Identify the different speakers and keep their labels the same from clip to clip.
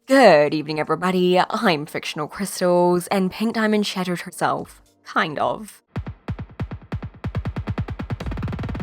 Speaker 1: Good evening, everybody. I'm Fictional Crystals, and Pink Diamond shattered herself. Kind of.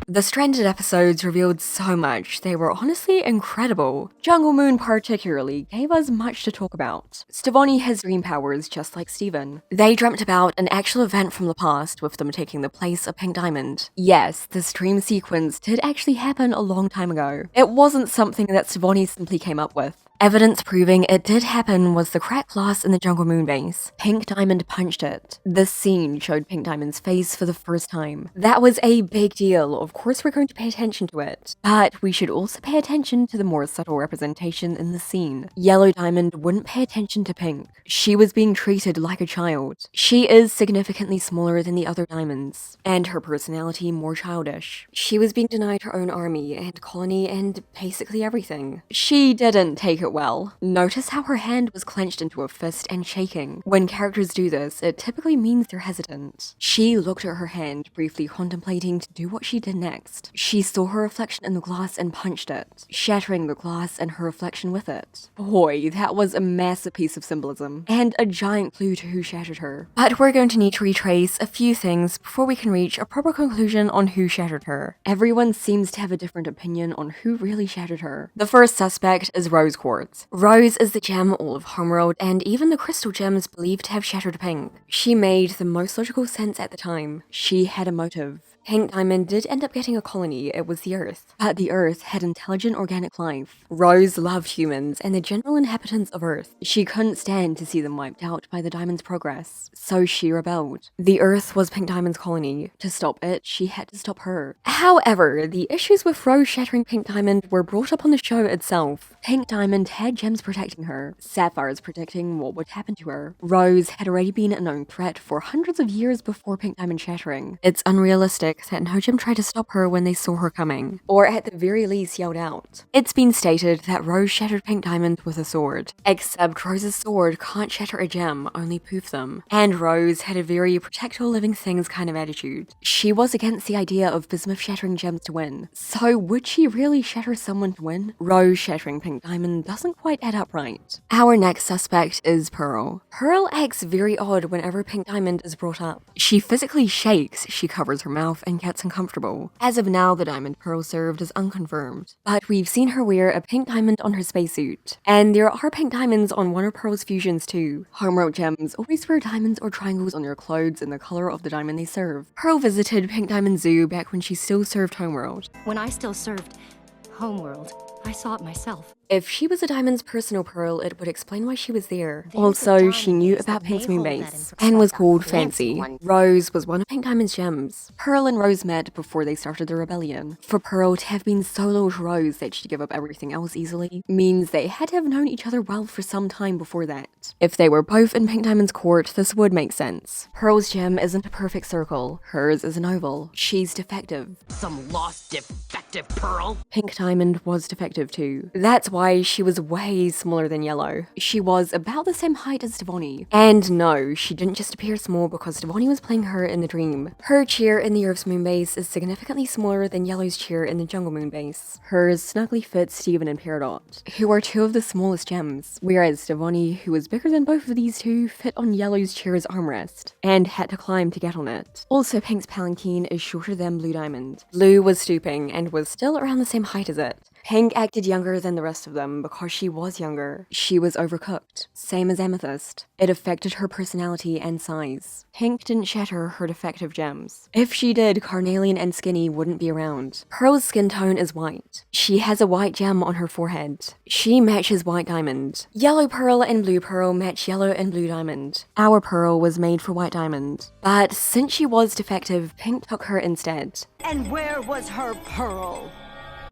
Speaker 1: The Stranded episodes revealed so much. They were honestly incredible. Jungle Moon particularly gave us much to talk about. Stevonnie has dream powers just like Steven. They dreamt about an actual event from the past with them taking the place of Pink Diamond. Yes, this dream sequence did actually happen a long time ago. It wasn't something that Stevonnie simply came up with. Evidence proving it did happen was the cracked glass in the Jungle Moon base. Pink Diamond punched it. This scene showed Pink Diamond's face for the first time. That was a big deal. Of course we're going to pay attention to it. But we should also pay attention to the more subtle representation in the scene. Yellow Diamond wouldn't pay attention to Pink. She was being treated like a child. She is significantly smaller than the other diamonds, and her personality more childish. She was being denied her own army and colony and basically everything. She didn't take it well. Notice how her hand was clenched into a fist and shaking. When characters do this, it typically means they're hesitant. She looked at her hand, briefly contemplating to do what she did next. She saw her reflection in the glass and punched it, shattering the glass and her reflection with it. Boy, that was a massive piece of symbolism, and a giant clue to who shattered her. But we're going to need to retrace a few things before we can reach a proper conclusion on who shattered her. Everyone seems to have a different opinion on who really shattered her. The first suspect is Rose Quartz. Rose is the gem all of Homeworld and even the crystal gems believed to have shattered Pink. She made the most logical sense at the time. She had a motive. Pink Diamond did end up getting a colony, it was the Earth. But the Earth had intelligent organic life. Rose loved humans and the general inhabitants of Earth. She couldn't stand to see them wiped out by the Diamond's progress, so she rebelled. The Earth was Pink Diamond's colony. To stop it, she had to stop her. However, the issues with Rose shattering Pink Diamond were brought up on the show itself. Pink Diamond had gems protecting her, sapphires predicting what would happen to her. Rose had already been a known threat for hundreds of years before Pink Diamond shattering. It's unrealistic that no gem tried to stop her when they saw her coming, or at the very least yelled out. It's been stated that Rose shattered Pink Diamond with a sword, except Rose's sword can't shatter a gem, only poof them. And Rose had a very protect all living things kind of attitude. She was against the idea of Bismuth shattering gems to win, so would she really shatter someone to win? Rose shattering Pink Diamond doesn't quite add up right. Our next suspect is Pearl. Pearl acts very odd whenever Pink Diamond is brought up. She physically shakes, she covers her mouth and gets uncomfortable. As of now, the diamond Pearl served is unconfirmed, but we've seen her wear a pink diamond on her spacesuit. And there are pink diamonds on one of Pearl's fusions too. Homeworld gems always wear diamonds or triangles on their clothes in the color of the diamond they serve. Pearl visited Pink Diamond Zoo back when she still served Homeworld.
Speaker 2: When I still served Homeworld, I saw it myself.
Speaker 1: If she was a diamond's personal pearl, it would explain why she was there. Also, she knew about Pink's moon base, and was called Fancy. Rose was one of Pink Diamond's gems. Pearl and Rose met before they started the rebellion. For Pearl to have been so loyal to Rose that she'd give up everything else easily, means they had to have known each other well for some time before that. If they were both in Pink Diamond's court, this would make sense. Pearl's gem isn't a perfect circle, hers is an oval. She's defective.
Speaker 3: Some lost defective Pearl?
Speaker 1: Pink Diamond was defective too. That's why she was way smaller than Yellow. She was about the same height as Stevonnie. And no, she didn't just appear small because Stevonnie was playing her in the dream. Her chair in the Earth's moon base is significantly smaller than Yellow's chair in the Jungle Moon base. Hers snugly fits Steven and Peridot, who are two of the smallest gems, whereas Stevonnie, who was bigger than both of these two, fit on Yellow's chair's armrest, and had to climb to get on it. Also, Pink's palanquin is shorter than Blue Diamond. Blue was stooping and was still around the same height as it. Pink acted younger than the rest of them because she was younger. She was overcooked, same as Amethyst. It affected her personality and size. Pink didn't shatter her defective gems. If she did, Carnelian and Skinny wouldn't be around. Pearl's skin tone is white. She has a white gem on her forehead. She matches White Diamond. Yellow Pearl and Blue Pearl match Yellow and Blue Diamond. Our Pearl was made for White Diamond. But since she was defective, Pink took her instead.
Speaker 3: And where was her pearl?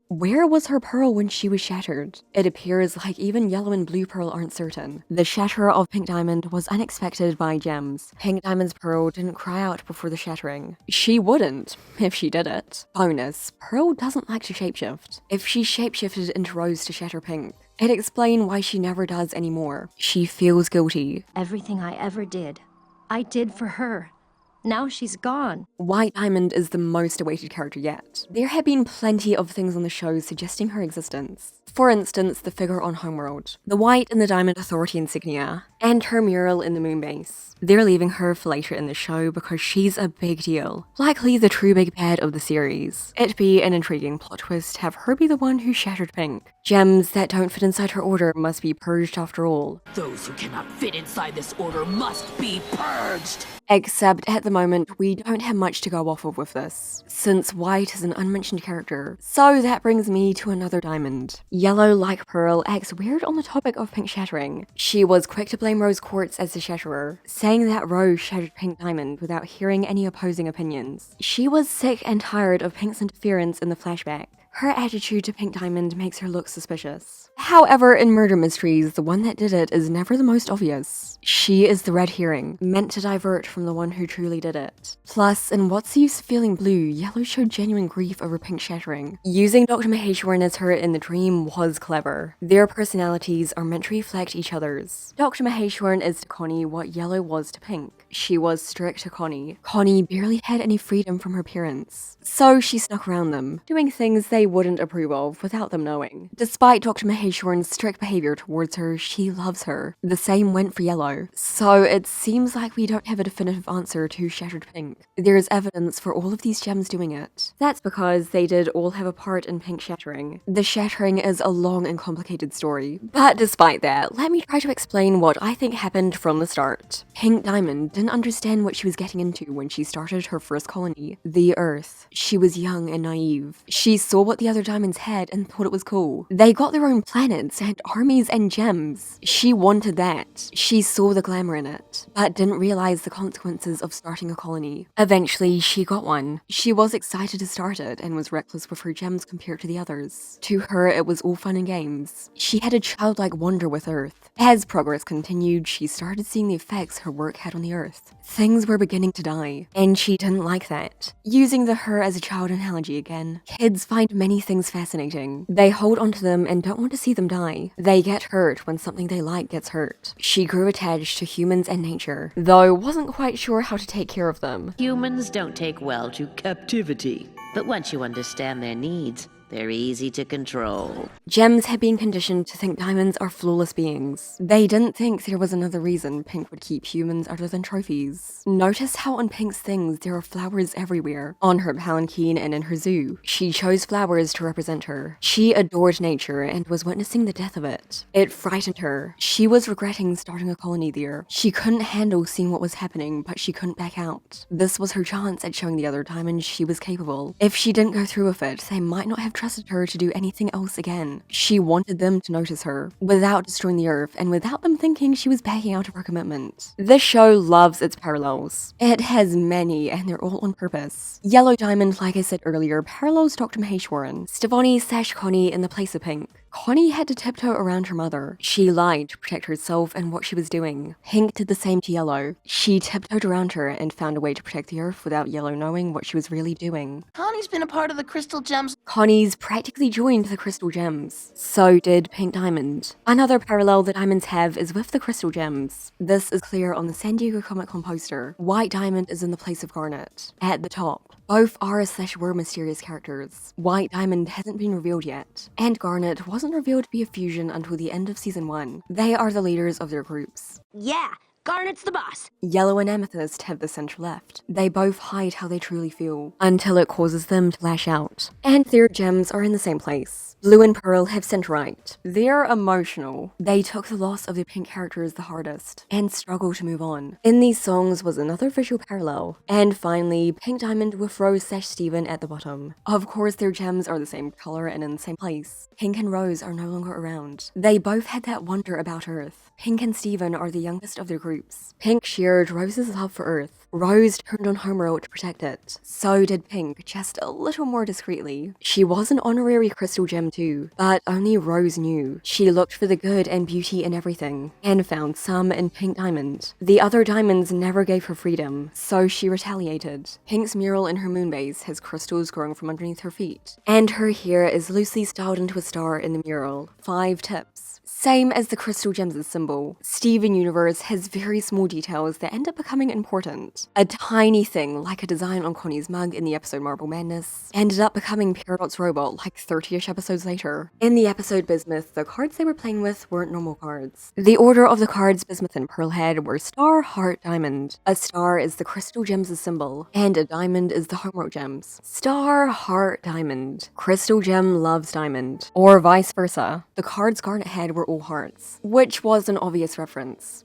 Speaker 1: Where was her pearl when she was shattered? It appears like even Yellow and Blue Pearl aren't certain. The shatter of Pink Diamond was unexpected by gems. Pink Diamond's pearl didn't cry out before the shattering. She wouldn't, if she did it. Bonus, Pearl doesn't like to shapeshift. If she shapeshifted into Rose to shatter Pink, it'd explain why she never does anymore. She feels guilty.
Speaker 2: Everything I ever did, I did for her. Now she's gone.
Speaker 1: White Diamond is the most awaited character yet. There have been plenty of things on the show suggesting her existence. For instance, the figure on Homeworld, the White and the Diamond Authority insignia, and her mural in the moon base. They're leaving her for later in the show because she's a big deal, likely the true big bad of the series. It'd be an intriguing plot twist to have her be the one who shattered Pink. Gems that don't fit inside her order must be purged after all.
Speaker 3: Those who cannot fit inside this order must be purged!
Speaker 1: Except at the moment, we don't have much to go off of with this, since White is an unmentioned character. So that brings me to another diamond. Yellow, like Pearl, acts weird on the topic of Pink shattering. She was quick to blame Rose Quartz as the shatterer, saying that Rose shattered Pink Diamond without hearing any opposing opinions. She was sick and tired of Pink's interference in the flashback. Her attitude to Pink Diamond makes her look suspicious. However, in murder mysteries, the one that did it is never the most obvious. She is the red herring, meant to divert from the one who truly did it. Plus, in What's the Use of Feeling Blue, Yellow showed genuine grief over Pink shattering. Using Dr. Maheswaran as her in the dream was clever. Their personalities are meant to reflect each other's. Dr. Maheswaran is to Connie what Yellow was to Pink. She was strict to Connie. Connie barely had any freedom from her parents, so she snuck around them, doing things they wouldn't approve of without them knowing. Despite Dr. Maheswaran's strict behavior towards her, she loves her. The same went for Yellow. So it seems like we don't have a definitive answer to Shattered Pink. There is evidence for all of these gems doing it. That's because they did all have a part in Pink shattering. The shattering is a long and complicated story. But despite that, let me try to explain what I think happened from the start. Pink Diamond didn't understand what she was getting into when she started her first colony, the Earth. She was young and naive. She saw what the other diamonds had and thought it was cool. They got their own planets and armies and gems. She wanted that. She saw the glamour in it, but didn't realize the consequences of starting a colony. Eventually, she got one. She was excited to start it and was reckless with her gems compared to the others. To her, it was all fun and games. She had a childlike wonder with Earth. As progress continued, she started seeing the effects her work had on the Earth. Things were beginning to die, and she didn't like that. Using the her as a child analogy again, kids find many things fascinating. They hold onto them and don't want to see them die. They get hurt when something they like gets hurt. She grew attached to humans and nature, though wasn't quite sure how to take care of them.
Speaker 4: Humans don't take well to captivity, but once you understand their needs, they're easy to control.
Speaker 1: Gems had been conditioned to think diamonds are flawless beings. They didn't think there was another reason Pink would keep humans other than trophies. Notice how on Pink's things there are flowers everywhere. On her palanquin and in her zoo. She chose flowers to represent her. She adored nature and was witnessing the death of it. It frightened her. She was regretting starting a colony there. She couldn't handle seeing what was happening, but she couldn't back out. This was her chance at showing the other diamonds she was capable. If she didn't go through with it, they might not have trusted her to do anything else again. She wanted them to notice her, without destroying the Earth, and without them thinking she was backing out of her commitment. This show loves its parallels. It has many, and they're all on purpose. Yellow Diamond, like I said earlier, parallels Dr. Maheswaran, Stevonnie / Connie in the place of Pink. Connie had to tiptoe around her mother. She lied to protect herself and what she was doing. Pink did the same to Yellow. She tiptoed around her and found a way to protect the Earth without Yellow knowing what she was really doing.
Speaker 5: Connie's been a part of the Crystal Gems.
Speaker 1: Connie's practically joined the Crystal Gems. So did Pink Diamond. Another parallel that diamonds have is with the Crystal Gems. This is clear on the San Diego Comic-Con poster. White Diamond is in the place of Garnet, at the top. Both are/were mysterious characters. White Diamond hasn't been revealed yet, and Garnet wasn't revealed to be a fusion until the end of season 1. They are the leaders of their groups.
Speaker 3: Yeah, Garnet's the boss.
Speaker 1: Yellow and Amethyst have the center left. They both hide how they truly feel, until it causes them to lash out. And their gems are in the same place. Blue and Pearl have center right. They're emotional. They took the loss of their Pink characters the hardest, and struggle to move on. In these songs was another visual parallel. And finally, Pink Diamond with Rose / Steven at the bottom. Of course, their gems are the same color and in the same place. Pink and Rose are no longer around. They both had that wonder about Earth. Pink and Steven are the youngest of their groups. Pink shared Rose's love for Earth. Rose turned on Homeworld to protect it. So did Pink, just a little more discreetly. She was an honorary crystal gem too, but only Rose knew. She looked for the good and beauty in everything, and found some in Pink Diamond. The other diamonds never gave her freedom, so she retaliated. Pink's mural in her moon base has crystals growing from underneath her feet, and her hair is loosely styled into a star in the mural. 5 tips. Same as the crystal gems' symbol, Steven universe has very small details that end up becoming important. A tiny thing, like a design on Connie's mug in the episode Marble Madness, ended up becoming Paradox Robot like 30-ish episodes later. In the episode Bismuth, the cards they were playing with weren't normal cards. The order of the cards Bismuth and Pearl had were Star, Heart, Diamond. A star is the crystal gems' symbol, and a diamond is the homeworld gems. Star, Heart, Diamond. Crystal gem loves diamond. Or vice versa. The cards Garnet had were all hearts, which was an obvious reference.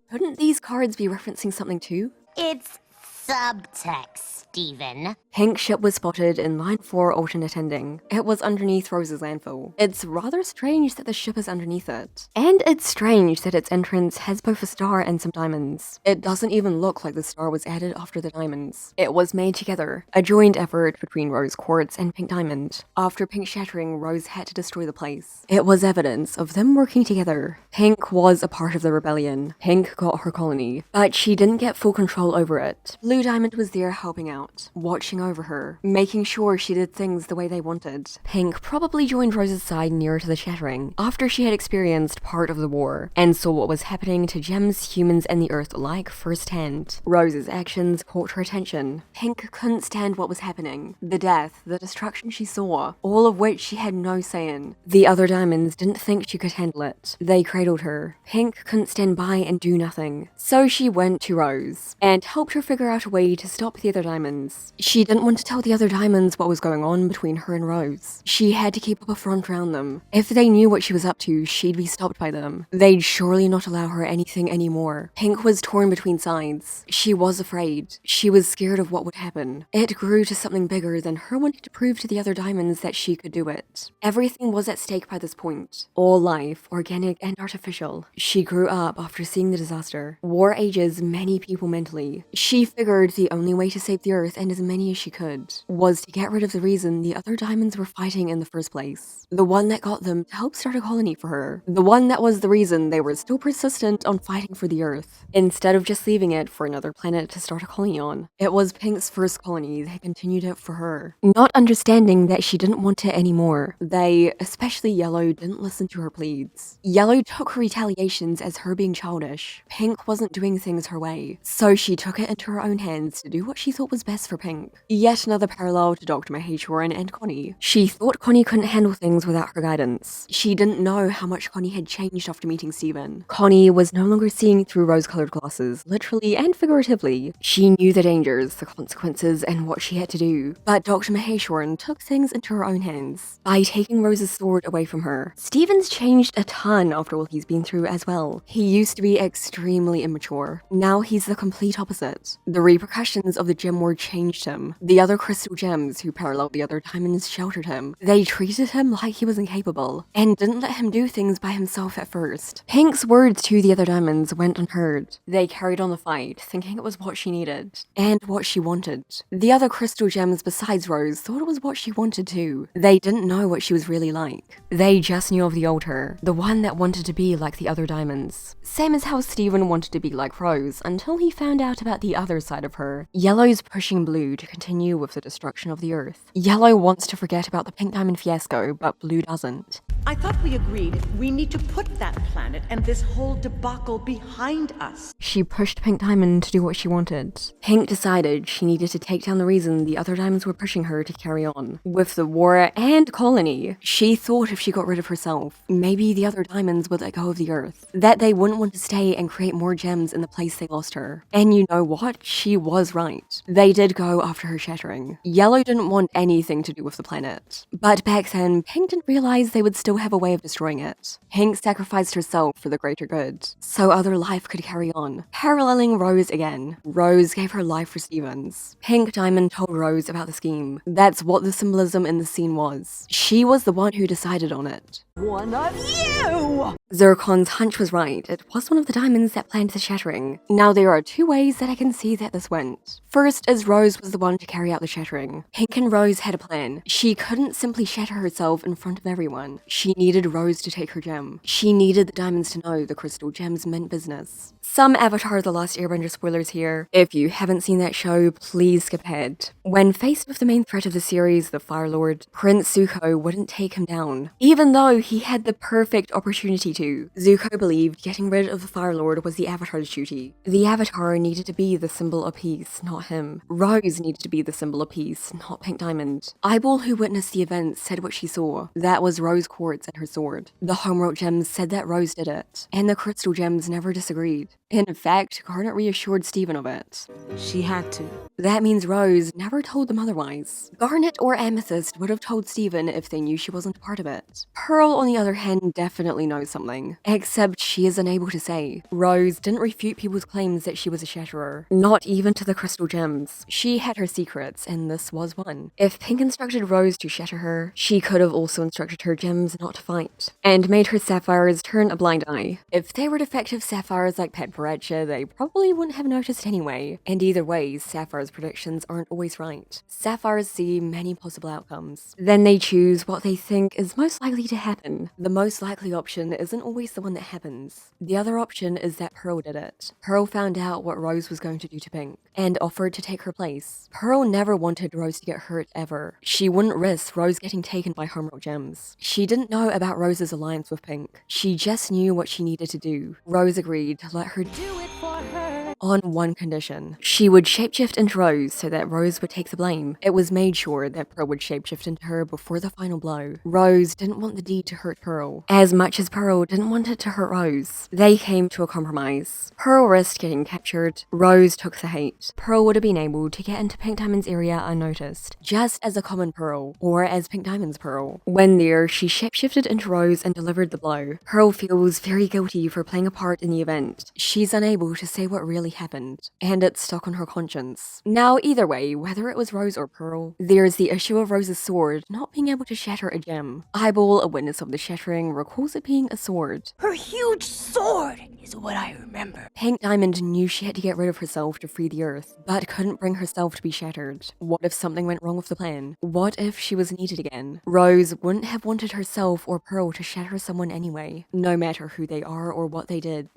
Speaker 1: Couldn't these cards be referencing something too?
Speaker 6: It's subtext, Steven.
Speaker 1: Pink ship was spotted in line 4 alternate ending. It was underneath Rose's landfill. It's rather strange that the ship is underneath it. And it's strange that its entrance has both a star and some diamonds. It doesn't even look like the star was added after the diamonds. It was made together, a joint effort between Rose Quartz and Pink Diamond. After Pink shattering, Rose had to destroy the place. It was evidence of them working together. Pink was a part of the rebellion. Pink got her colony, but she didn't get full control over it. Blue Diamond was there helping out, watching over her, making sure she did things the way they wanted. Pink probably joined Rose's side nearer to the shattering, after she had experienced part of the war, and saw what was happening to gems, humans, and the earth alike firsthand. Rose's actions caught her attention. Pink couldn't stand what was happening. The death, the destruction she saw, all of which she had no say in. The other diamonds didn't think she could handle it. They cradled her. Pink couldn't stand by and do nothing. So she went to Rose, and helped her figure out a way to stop the other diamonds. She didn't want to tell the other diamonds what was going on between her and Rose. She had to keep up a front around them. If they knew what she was up to, she'd be stopped by them. They'd surely not allow her anything anymore. Pink was torn between sides. She was afraid. She was scared of what would happen. It grew to something bigger than her wanting to prove to the other diamonds that she could do it. Everything was at stake by this point. All life, organic and artificial. She grew up after seeing the disaster. War ages many people mentally. She figured the only way to save the earth, and as many as she could, was to get rid of the reason the other diamonds were fighting in the first place. The one that got them to help start a colony for her. The one that was the reason they were still persistent on fighting for the earth, instead of just leaving it for another planet to start a colony on. It was Pink's first colony. They continued it for her. Not understanding that she didn't want it anymore. They, especially Yellow, didn't listen to her pleads. Yellow took her retaliations as her being childish. Pink wasn't doing things her way, so she took it into her own hands to do what she thought was best for Pink. Yet another parallel to Dr. Maheswaran and Connie. She thought Connie couldn't handle things without her guidance. She didn't know how much Connie had changed after meeting Steven. Connie was no longer seeing through rose-colored glasses, literally and figuratively. She knew the dangers, the consequences, and what she had to do. But Dr. Maheswaran took things into her own hands by taking Rose's sword away from her. Steven's changed a ton after all he's been through as well. He used to be extremely immature. Now he's the complete opposite. The repercussions of the gem war changed him. The other crystal gems who paralleled the other diamonds sheltered him. They treated him like he was incapable, and didn't let him do things by himself at first. Pink's words to the other diamonds went unheard. They carried on the fight, thinking it was what she needed, and what she wanted. The other crystal gems besides Rose thought it was what she wanted too. They didn't know what she was really like. They just knew of the old her, the one that wanted to be like the other diamonds. Same as how Steven wanted to be like Rose, until he found out about the other side of her. Yellow's pushing Blue to continue with the destruction of the earth. Yellow wants to forget about the Pink Diamond fiasco, but Blue doesn't.
Speaker 7: I thought we agreed we need to put that planet and this whole debacle behind us.
Speaker 1: She pushed Pink Diamond to do what she wanted. Pink decided she needed to take down the reason the other diamonds were pushing her to carry on. With the war and colony, she thought if she got rid of herself, maybe the other diamonds would let go of the earth. That they wouldn't want to stay and create more gems in the place they lost her. And you know what? She was right. They did go after her shattering. Yellow didn't want anything to do with the planet. But back then, Pink didn't realize they would still have a way of destroying it. Pink sacrificed herself for the greater good, so other life could carry on. Paralleling Rose again. Rose gave her life for Steven's. Pink Diamond told Rose about the scheme. That's what the symbolism in the scene was. She was the one who decided on it.
Speaker 3: One of you!
Speaker 1: Zircon's hunch was right. It was one of the diamonds that planned the shattering. Now there are two ways that I can see that this went. First, as Rose was the one to carry out the shattering. Pink and Rose had a plan. She couldn't simply shatter herself in front of everyone. She needed Rose to take her gem. She needed the diamonds to know the crystal gems meant business. Some Avatar The Last Airbender spoilers here. If you haven't seen that show, please skip ahead. When faced with the main threat of the series, the Fire Lord, Prince Zuko wouldn't take him down. Even though he had the perfect opportunity to. Zuko believed getting rid of the Fire Lord was the Avatar's duty. The Avatar needed to be the symbol of peace, not him. Rose needed to be the symbol of peace, not Pink Diamond. Eyeball, who witnessed the events, said what she saw. That was Rose Quartz and her sword. The Homeworld Gems said that Rose did it. And the Crystal Gems never disagreed. In fact, Garnet reassured Steven of it.
Speaker 3: She had to.
Speaker 1: That means Rose never told them otherwise. Garnet or Amethyst would have told Steven if they knew she wasn't a part of it. Pearl, on the other hand, definitely knows something. Except she is unable to say. Rose didn't refute people's claims that she was a shatterer. Not even to the Crystal Gems. She had her secrets, and this was one. If Pink instructed Rose to shatter her, she could have also instructed her gems not to fight. And made her sapphires turn a blind eye. If they were defective sapphires like Pet Paracha, they probably wouldn't have noticed anyway. And either way, Sapphire's predictions aren't always right. Sapphires see many possible outcomes. Then they choose what they think is most likely to happen. The most likely option isn't always the one that happens. The other option is that Pearl did it. Pearl found out what Rose was going to do to Pink, and offered to take her place. Pearl never wanted Rose to get hurt ever. She wouldn't risk Rose getting taken by Homeworld Gems. She didn't know about Rose's alliance with Pink. She just knew what she needed to do. Rose agreed to let her do it for her on one condition. She would shapeshift into Rose so that Rose would take the blame. It was made sure that Pearl would shapeshift into her before the final blow. Rose didn't want the deed to hurt Pearl, as much as Pearl didn't want it to hurt Rose. They came to a compromise. Pearl risked getting captured. Rose took the hate. Pearl would have been able to get into Pink Diamond's area unnoticed, just as a common Pearl, or as Pink Diamond's Pearl. When there, she shapeshifted into Rose and delivered the blow. Pearl feels very guilty for playing a part in the event. She's unable to say what really happened, and it's stuck on her conscience. Now, either way, whether it was Rose or Pearl, there's the issue of Rose's sword not being able to shatter a gem. Eyeball, a witness of the shattering, recalls it being a sword.
Speaker 3: Her huge sword is what I remember.
Speaker 1: Pink Diamond knew she had to get rid of herself to free the Earth, but couldn't bring herself to be shattered. What if something went wrong with the plan? What if she was needed again? Rose wouldn't have wanted herself or Pearl to shatter someone anyway, no matter who they are or what they did.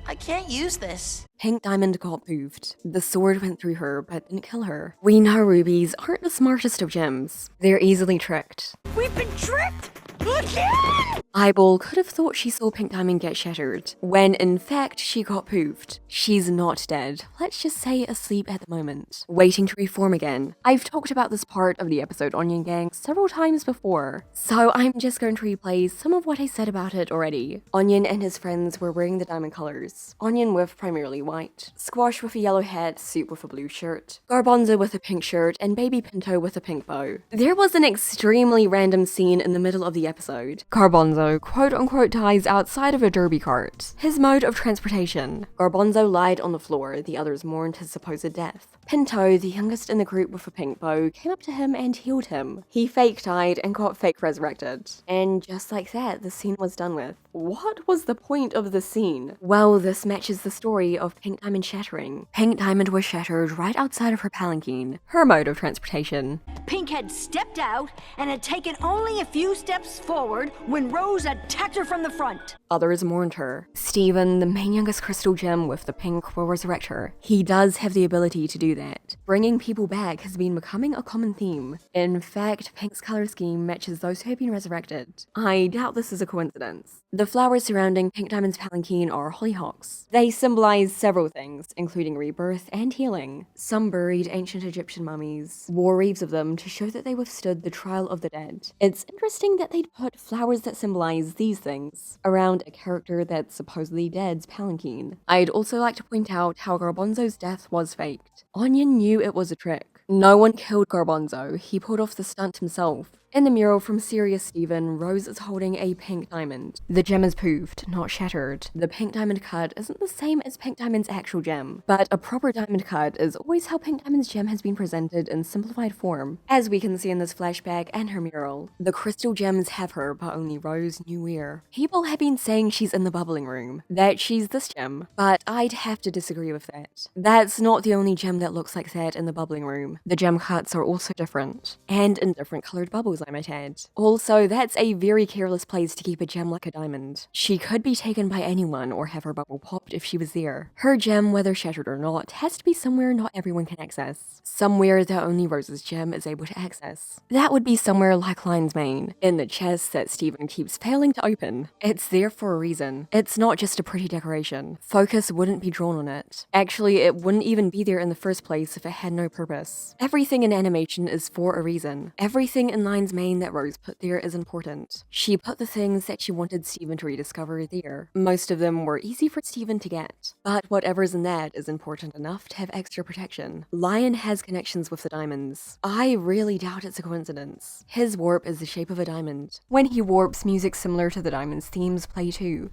Speaker 5: I can't use this.
Speaker 1: Pink Diamond got poofed. The sword went through her, but didn't kill her. We know rubies aren't the smartest of gems. They're easily tricked.
Speaker 3: We've been tricked again!
Speaker 1: Eyeball could have thought she saw Pink Diamond get shattered, when in fact she got poofed. She's not dead. Let's just say asleep at the moment, waiting to reform again. I've talked about this part of the episode Onion Gang several times before, so I'm just going to replay some of what I said about it already. Onion and his friends were wearing the diamond colors. Onion with primarily white, Squash with a yellow hat, Soup with a blue shirt, Garbanzo with a pink shirt, and Baby Pinto with a pink bow. There was an extremely random scene in the middle of the episode. Garbanzo quote-unquote dies outside of a derby cart. His mode of transportation. Garbanzo lied on the floor, the others mourned his supposed death. Pinto, the youngest in the group with a pink bow, came up to him and healed him. He fake died and got fake resurrected. And just like that, the scene was done with. What was the point of the scene? Well, this matches the story of Pink Diamond shattering. Pink Diamond was shattered right outside of her palanquin, her mode of transportation.
Speaker 2: Pink had stepped out and had taken only a few steps forward when Rose attacked her from the front.
Speaker 1: Others mourned her. Steven, the main youngest crystal gem with the pink, will resurrect her. He does have the ability to do that. Bringing people back has been becoming a common theme. In fact, Pink's color scheme matches those who have been resurrected. I doubt this is a coincidence. The flowers surrounding Pink Diamond's palanquin are hollyhocks. They symbolize several things, including rebirth and healing. Some buried ancient Egyptian mummies wore wreaths of them to show that they withstood the trial of the dead. It's interesting that they'd put flowers that symbolize these things around a character that's supposedly dead's palanquin. I'd also like to point out how Garbanzo's death was faked. Onion knew it was a trick. No one killed Garbanzo, he pulled off the stunt himself. In the mural from Serious Steven, Rose is holding a pink diamond. The gem is poofed, not shattered. The pink diamond cut isn't the same as Pink Diamond's actual gem, but a proper diamond cut is always how Pink Diamond's gem has been presented in simplified form, as we can see in this flashback and her mural. The crystal gems have her, but only Rose knew where. People have been saying she's in the bubbling room, that she's this gem, but I'd have to disagree with that. That's not the only gem that looks like that in the bubbling room. The gem cuts are also different, and in different colored bubbles, I might add. Also, that's a very careless place to keep a gem like a diamond. She could be taken by anyone or have her bubble popped if she was there. Her gem, whether shattered or not, has to be somewhere not everyone can access. Somewhere that only Rose's gem is able to access. That would be somewhere like Lion's Mane, in the chest that Steven keeps failing to open. It's there for a reason. It's not just a pretty decoration. Focus wouldn't be drawn on it. Actually, it wouldn't even be there in the first place if it had no purpose. Everything in animation is for a reason. Everything in Lion's Mane that Rose put there is important. She put the things that she wanted Steven to rediscover there. Most of them were easy for Steven to get, but whatever's in that is important enough to have extra protection. Lion has connections with the diamonds. I really doubt it's a coincidence. His warp is the shape of a diamond. When he warps, music similar to the diamond's themes play too.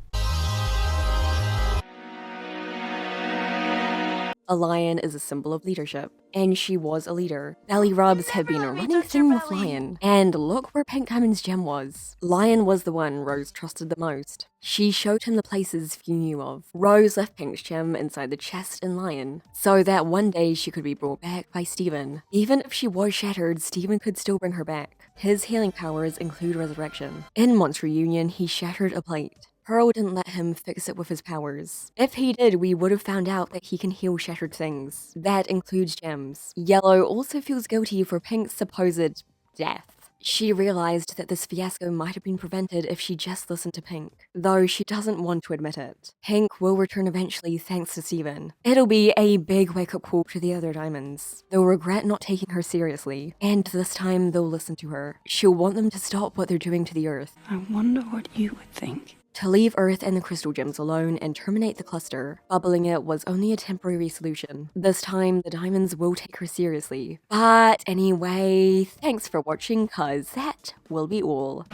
Speaker 1: A lion is a symbol of leadership, and she was a leader. Belly rubs have been a running thing with Lion, and look where Pink Diamond's gem was. Lion was the one Rose trusted the most. She showed him the places few knew of. Rose left Pink's gem inside the chest in Lion, so that one day she could be brought back by Steven. Even if she was shattered, Steven could still bring her back. His healing powers include resurrection. In Monster Union, he shattered a plate. Pearl didn't let him fix it with his powers. If he did, we would have found out that he can heal shattered things. That includes gems. Yellow also feels guilty for Pink's supposed death. She realized that this fiasco might have been prevented if she just listened to Pink, though she doesn't want to admit it. Pink will return eventually thanks to Steven. It'll be a big wake-up call to the other diamonds. They'll regret not taking her seriously, and this time they'll listen to her. She'll want them to stop what they're doing to the Earth.
Speaker 8: I wonder what you would think.
Speaker 1: To leave Earth and the crystal gems alone and terminate the cluster. Bubbling it was only a temporary solution. This time, the diamonds will take her seriously. But anyway, thanks for watching, cause that will be all.